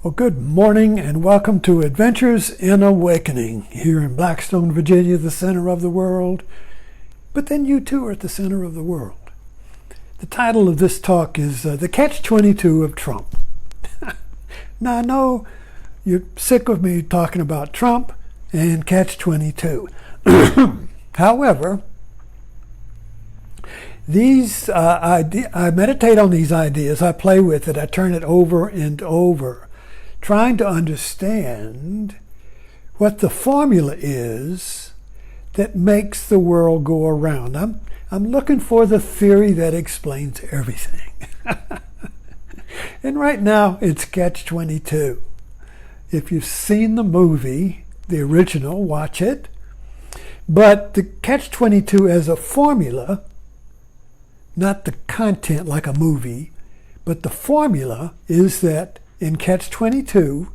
Well, good morning and welcome to Adventures in Awakening here in Blackstone, Virginia, the center of the world. But then you too are at the center of the world. The title of this talk is The Catch-22 of Trump. Now, I know you're sick of me talking about Trump and Catch-22. However, I meditate on these ideas, I play with it, I turn it over and over, trying to understand what the formula is that makes the world go around. I'm looking for the theory that explains everything. And right now, it's Catch-22. If you've seen the movie, the original, watch it. But the Catch-22 as a formula, not the content like a movie, but the formula is that in Catch-22,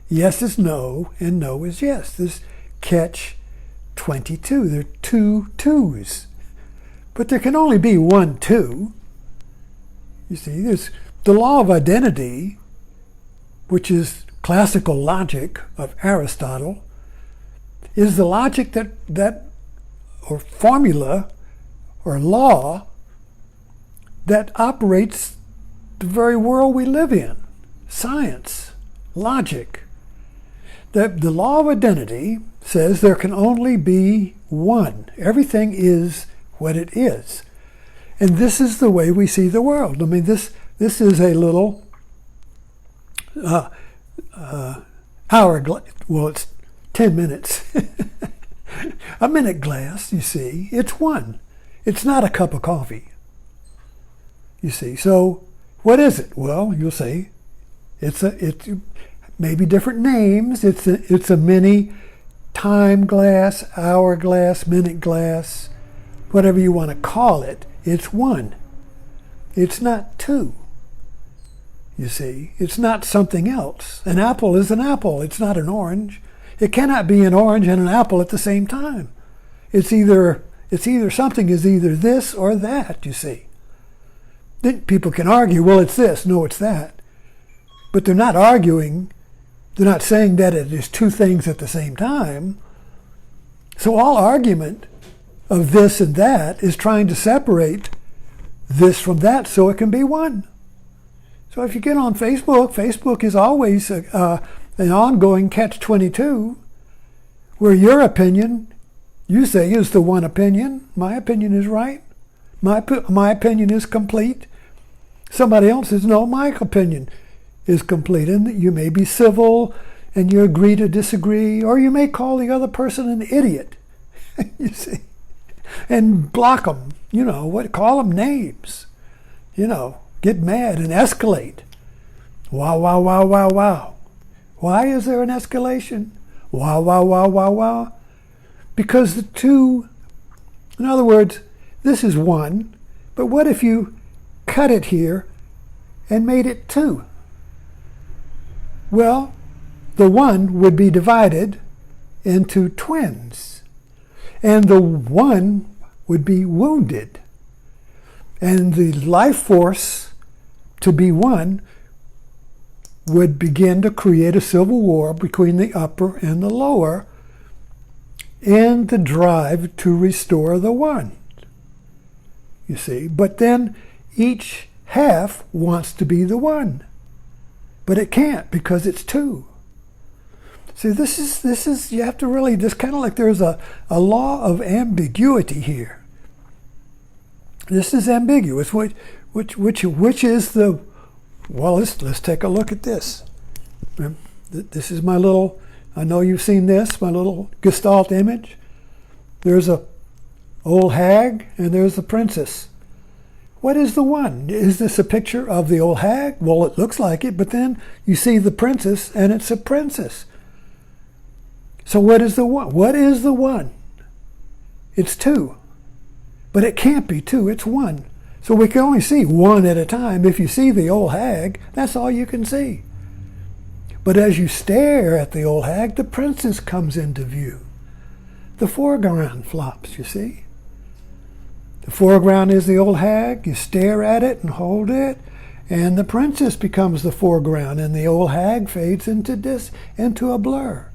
yes is no and no is yes. There's Catch-22. There are two twos. But there can only be one two. You see, there's the law of identity, which is classical logic of Aristotle, is the logic that or formula or law that operates the very world we live in. Science, logic. The law of identity says there can only be one. Everything is what it is. And this is the way we see the world. I mean, this is a little hourglass. Well, it's 10 minutes. A minute glass, you see. It's one. It's not a cup of coffee. You see. So what is it? Well, you'll see. It's maybe different names. It's a mini time glass, hourglass, minute glass, whatever you want to call it. It's one. It's not two. You see, it's not something else. An apple is an apple. It's not an orange. It cannot be an orange and an apple at the same time. It's either something is either this or that, you see. Then people can argue, well, it's this, no, it's that. But they're not arguing, they're not saying that it is two things at the same time. So all argument of this and that is trying to separate this from that so it can be one. So if you get on Facebook, Facebook is always an ongoing Catch-22 where your opinion, you say, is the one opinion. My opinion is right. My opinion is complete. Somebody else says, no, my opinion is complete. And you may be civil and you agree to disagree, or you may call the other person an idiot, you see, and block them, call them names, get mad and escalate. Wow, wow, wow, wow, wow. Why is there an escalation? Wow, wow, wow, wow, wow. Because the two, in other words, this is one, but what if you cut it here and made it two? Well, the one would be divided into twins, and the one would be wounded, and the life force to be one would begin to create a civil war between the upper and the lower in the drive to restore the one. You see, but then each half wants to be the one, but it can't because it's two. See, this is you have to really, this kind of like there's a law of ambiguity here. This is ambiguous. Which is the, well, let's take a look at this. This is my little, I know you've seen this, my little gestalt image. There's a old hag and there's the princess. What is the one? Is this a picture of the old hag? Well, it looks like it, but then you see the princess and it's a princess. So what is the one? What is the one? It's two. But it can't be two, it's one. So we can only see one at a time. If you see the old hag, that's all you can see. But as you stare at the old hag, the princess comes into view. The foreground flops, you see. The foreground is the old hag. You stare at it and hold it, and the princess becomes the foreground, and the old hag fades into a blur.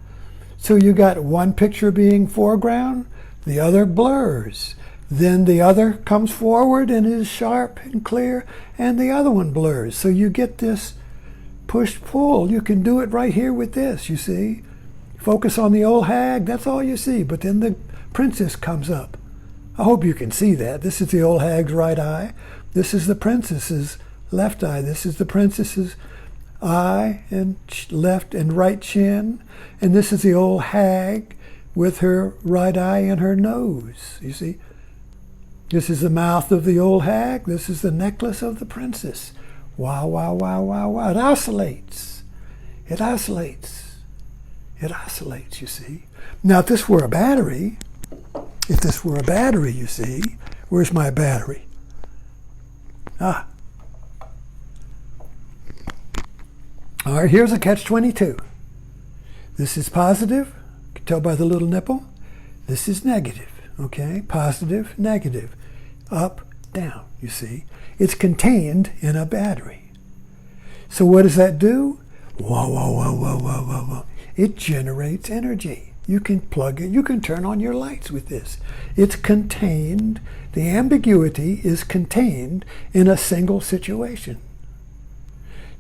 So you got one picture being foreground, the other blurs. Then the other comes forward and is sharp and clear, and the other one blurs. So you get this push-pull. You can do it right here with this, you see. Focus on the old hag, that's all you see. But then the princess comes up. I hope you can see that. This is the old hag's right eye. This is the princess's left eye. This is the princess's eye and left and right chin. And this is the old hag with her right eye and her nose, you see. This is the mouth of the old hag. This is the necklace of the princess. Wow, wow, wow, wow, wow. It oscillates. It oscillates. It oscillates, you see. Now, if this were a battery, you see, where's my battery? Ah. All right, here's a catch-22. This is positive. You can tell by the little nipple. This is negative. Okay, positive, negative, up, down, you see. It's contained in a battery. So what does that do? Whoa, whoa, whoa, whoa, whoa, whoa, whoa. It generates energy. You can plug it, you can turn on your lights with this. It's contained, the ambiguity is contained in a single situation.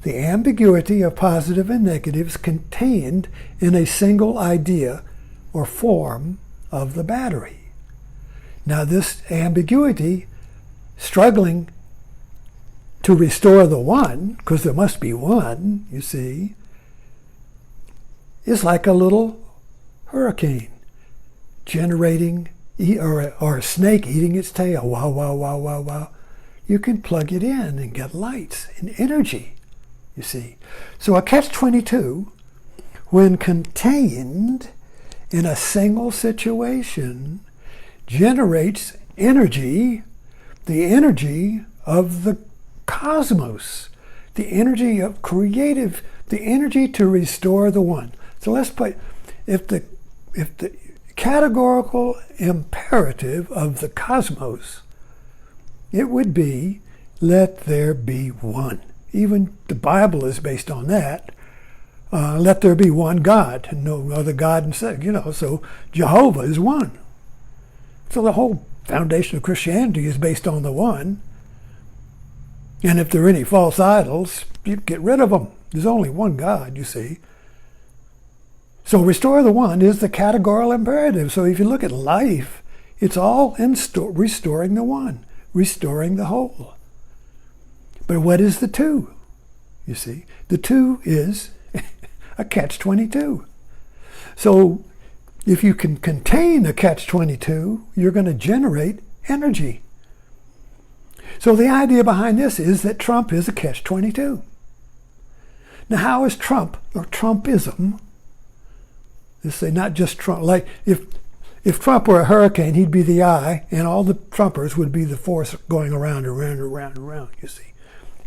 The ambiguity of positive and negative is contained in a single idea or form of the battery. Now this ambiguity, struggling to restore the one, because there must be one, you see, is like a little hurricane generating, or a snake eating its tail. Wow, wow, wow, wow, wow. You can plug it in and get lights and energy, you see. So a catch-22, when contained in a single situation, generates energy, the energy of the cosmos, the energy of creative, the energy to restore the one. So let's put, if the categorical imperative of the cosmos, it would be, let there be one. Even the Bible is based on that. Let there be one God, and no other God, and so Jehovah is one. So the whole foundation of Christianity is based on the one. And if there are any false idols, you get rid of them. There's only one God, you see. So restore the one is the categorical imperative. So if you look at life, it's all in restoring the one, restoring the whole. But what is the two? You see, the two is a catch-22. So if you can contain a catch-22, you're going to generate energy. So the idea behind this is that Trump is a catch-22. Now how is Trump, or Trumpism, let's say not just Trump, like if Trump were a hurricane, he'd be the eye, and all the Trumpers would be the force going around, you see.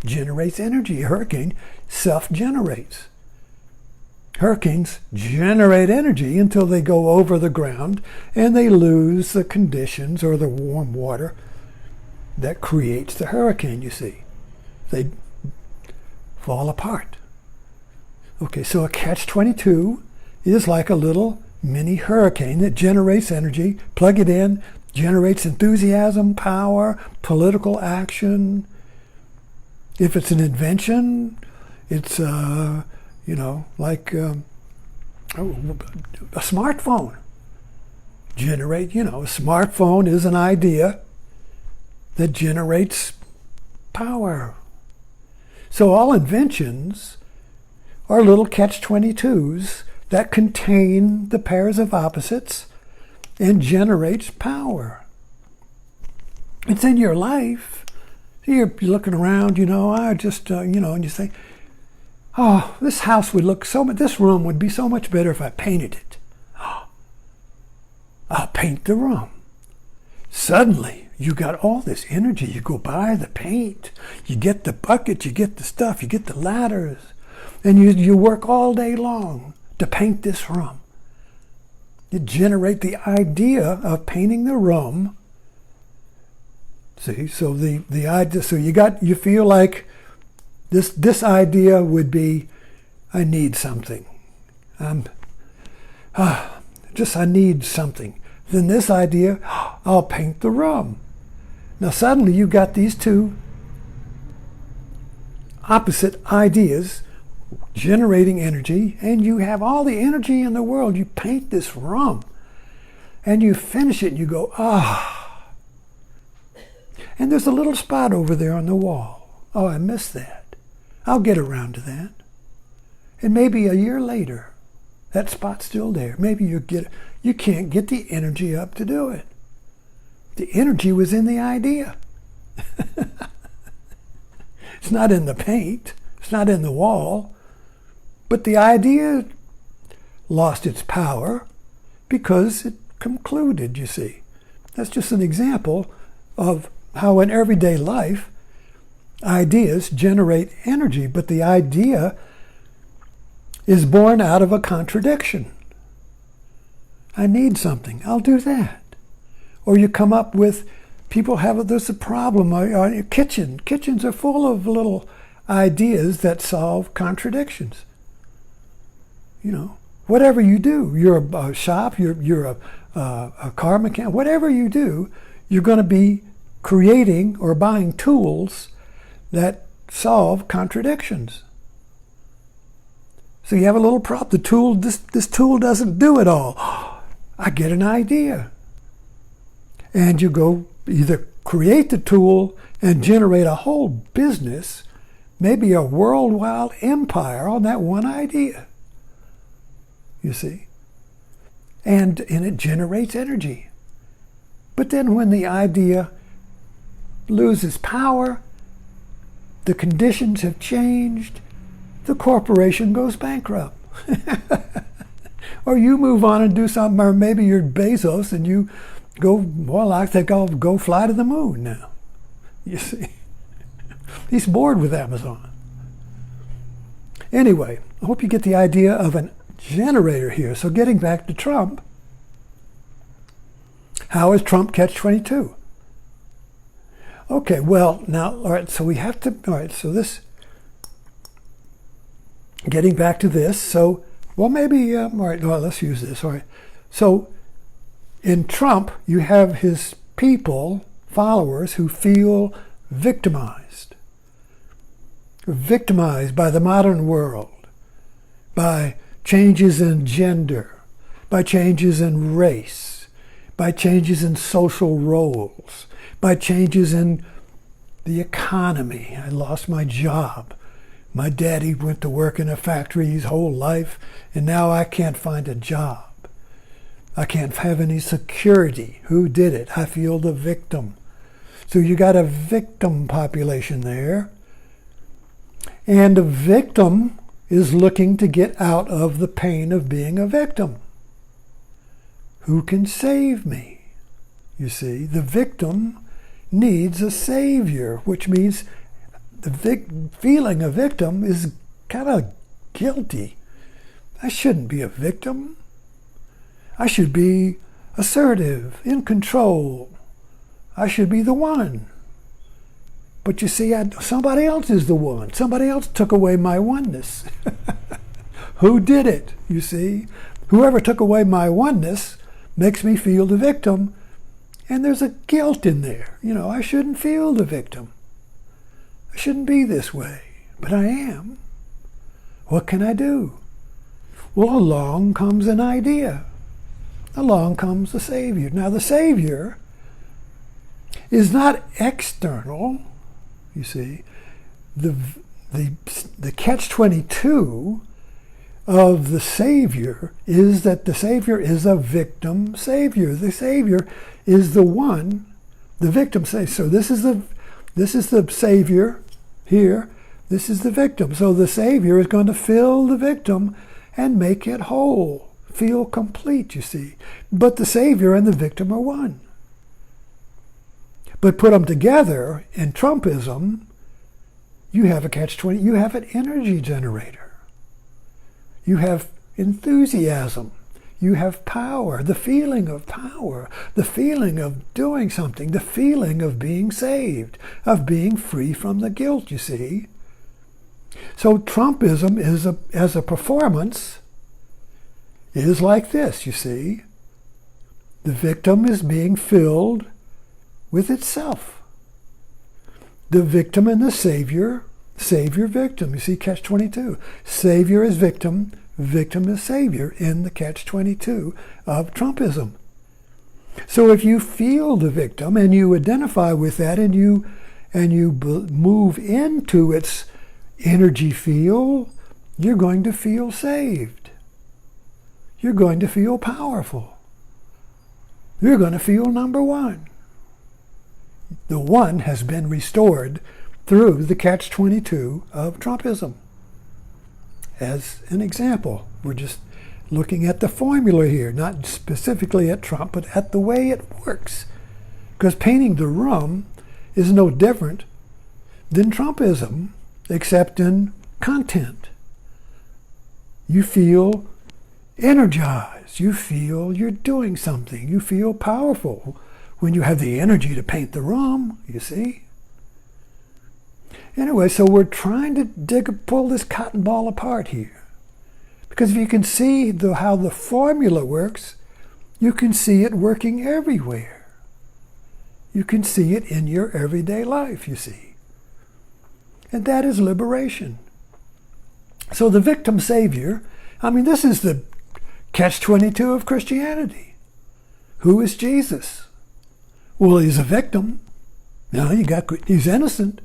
Generates energy. A hurricane self-generates. Hurricanes generate energy until they go over the ground and they lose the conditions or the warm water that creates the hurricane, you see. They fall apart. Okay, so a catch-22 is like a little mini hurricane that generates energy, plug it in, generates enthusiasm, power, political action. If it's an invention, it's like a smartphone. A smartphone is an idea that generates power. So all inventions are little catch-22s that contain the pairs of opposites and generates power. It's in your life. You're looking around, and you think, oh, this house would look this room would be so much better if I painted it. Oh, I'll paint the room. Suddenly, you got all this energy. You go buy the paint. You get the bucket. You get the stuff. You get the ladders. And you work all day long to paint this room. You generate the idea of painting the room. See, so the idea, so you feel like This idea would be, I need something. I need something. Then this idea, I'll paint the room. Now suddenly you've got these two opposite ideas generating energy, and you have all the energy in the world. You paint this room, and you finish it, and you go, and there's a little spot over there on the wall. Oh, I missed that. I'll get around to that. And maybe a year later, that spot's still there. Maybe you can't get the energy up to do it. The energy was in the idea. It's not in the paint. It's not in the wall. But the idea lost its power because it concluded, you see. That's just an example of how in everyday life ideas generate energy, but the idea is born out of a contradiction. I need something. I'll do that. Or you come up with, there's a problem. Kitchens are full of little ideas that solve contradictions. You know, whatever you do, you're a shop, you're a car mechanic, whatever you do, you're going to be creating or buying tools that solve contradictions. So you have a little problem. The tool, this tool doesn't do it all. I get an idea. And you go either create the tool and generate a whole business, maybe a worldwide empire on that one idea. You see? And it generates energy. But then when the idea loses power, the conditions have changed, the corporation goes bankrupt. Or you move on and do something, or maybe you're Bezos and you go, well, I think I'll go fly to the moon now. You see? He's bored with Amazon. Anyway, I hope you get the idea of a generator here. So getting back to Trump, how is Trump catch-22? Okay, well, now, all right, so we have to, all right, so this, getting back to this, so, well, maybe, all right, well, let's use this, all right. So in Trump, you have his people, followers, who feel victimized by the modern world, by changes in gender, by changes in race, by changes in social roles, by changes in the economy. I lost my job. My daddy went to work in a factory his whole life, and now I can't find a job. I can't have any security. Who did it? I feel the victim. So you got a victim population there. And a victim is looking to get out of the pain of being a victim. Who can save me? You see, the victim needs a savior, which means the feeling a victim is kind of guilty. I shouldn't be a victim. I should be assertive, in control. I should be the one. But you see, somebody else is the one. Somebody else took away my oneness. Who did it, you see? Whoever took away my oneness makes me feel the victim, and there's a guilt in there. You know, I shouldn't feel the victim. I shouldn't be this way, but I am. What can I do? Well, along comes an idea. Along comes the Savior. Now, the Savior is not external, you see. The catch-22 of the Savior is that the Savior is a victim Savior. The Savior is the one, the victim Savior. So this is the Savior here. This is the victim. So the Savior is going to fill the victim and make it whole, feel complete, you see. But the Savior and the victim are one. But put them together in Trumpism, you have a catch-20, you have an energy generator. You have enthusiasm. You have power, the feeling of power, the feeling of doing something, the feeling of being saved, of being free from the guilt, you see. So Trumpism as a performance is like this, you see. The victim is being filled with itself. The victim and the savior, victim. You see, catch-22. Savior is victim, victim is savior in the catch-22 of Trumpism. So if you feel the victim and you identify with that and you move into its energy field, you're going to feel saved. You're going to feel powerful. You're going to feel number one. The one has been restored through the catch-22 of Trumpism. As an example, we're just looking at the formula here, not specifically at Trump, but at the way it works. Because painting the room is no different than Trumpism, except in content. You feel energized. You feel you're doing something. You feel powerful when you have the energy to paint the room, you see. Anyway, so we're trying to pull this cotton ball apart here. Because if you can see how the formula works, you can see it working everywhere. You can see it in your everyday life, you see. And that is liberation. So the victim savior, this is the catch-22 of Christianity. Who is Jesus? Well, he's a victim. Now, he's innocent.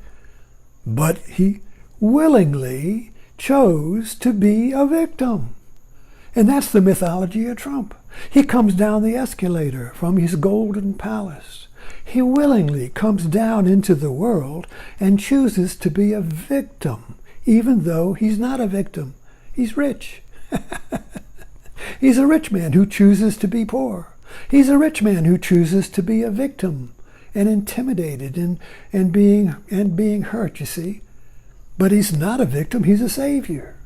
But he willingly chose to be a victim. And that's the mythology of Trump. He comes down the escalator from his golden palace. He willingly comes down into the world and chooses to be a victim, even though he's not a victim. He's rich. He's a rich man who chooses to be poor. He's a rich man who chooses to be a victim and intimidated and being hurt, you see. But he's not a victim, he's a savior.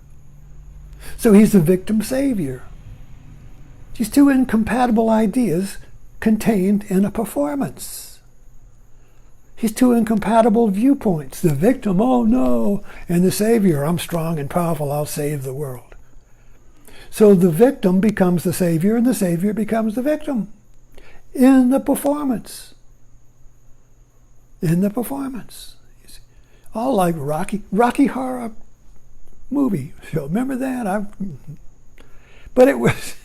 So he's the victim savior. These two incompatible ideas contained in a performance. These two incompatible viewpoints. The victim, oh no, and the savior, I'm strong and powerful, I'll save the world. So the victim becomes the savior and the savior becomes the victim in the performance. In the performance. All like Rocky Horror movie. So remember that? But it was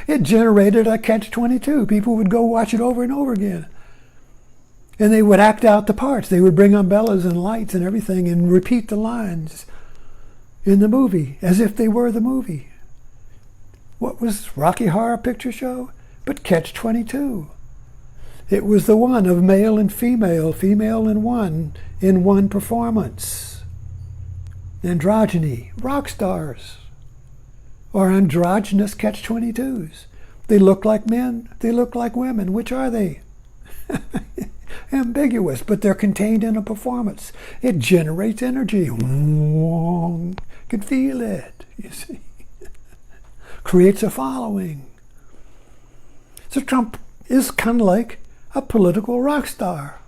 it generated a catch-22. People would go watch it over and over again. And they would act out the parts. They would bring umbrellas and lights and everything and repeat the lines in the movie as if they were the movie. What was Rocky Horror Picture Show? But catch-22. It was the one of male and female in one performance. Androgyny, rock stars, or androgynous catch-22s. They look like men, they look like women. Which are they? Ambiguous, but they're contained in a performance. It generates energy. You can feel it, you see. Creates a following. So Trump is kind of like a political rock star.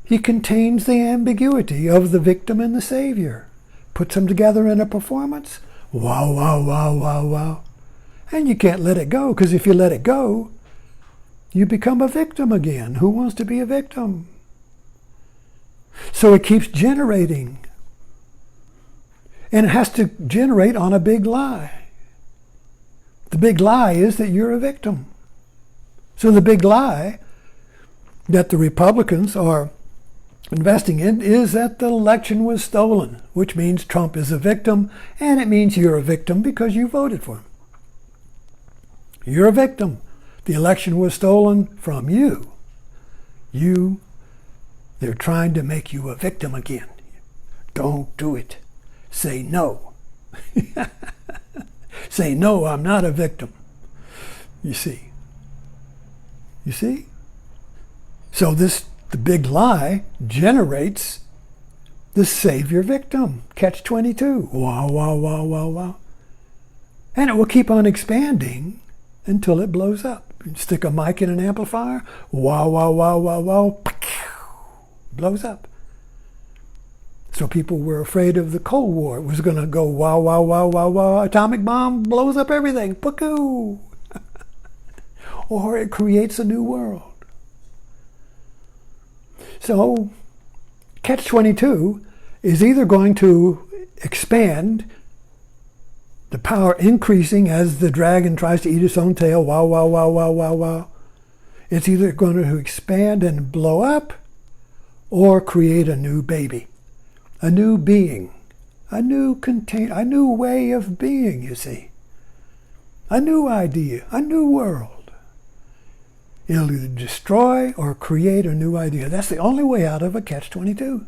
He contains the ambiguity of the victim and the savior. Puts them together in a performance. Wow, wow, wow, wow, wow. And you can't let it go, because if you let it go, you become a victim again. Who wants to be a victim? So it keeps generating. And it has to generate on a big lie. The big lie is that you're a victim. So the big lie that the Republicans are investing in is that the election was stolen, which means Trump is a victim, and it means you're a victim because you voted for him. You're a victim. The election was stolen from you. They're trying to make you a victim again. Don't do it. Say no. Say no, I'm not a victim. You see? You see? So the big lie generates the savior victim. Catch-22. Wow, wow, wow, wow, wow. And it will keep on expanding until it blows up. You stick a mic in an amplifier. Wow, wow, wow, wow, wow. Blows up. So people were afraid of the Cold War. It was going to go wow, wow, wow, wow, wow. Atomic bomb blows up everything. Pukoo! Or it creates a new world. So catch-22 is either going to expand, the power increasing as the dragon tries to eat its own tail, wow, wow, wow, wow, wow, wow. It's either going to expand and blow up or create a new baby, a new being, a new way of being, you see. A new idea, a new world. It'll either destroy or create a new idea. That's the only way out of a catch-22.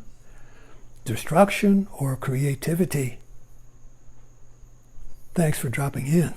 Destruction or creativity. Thanks for dropping in.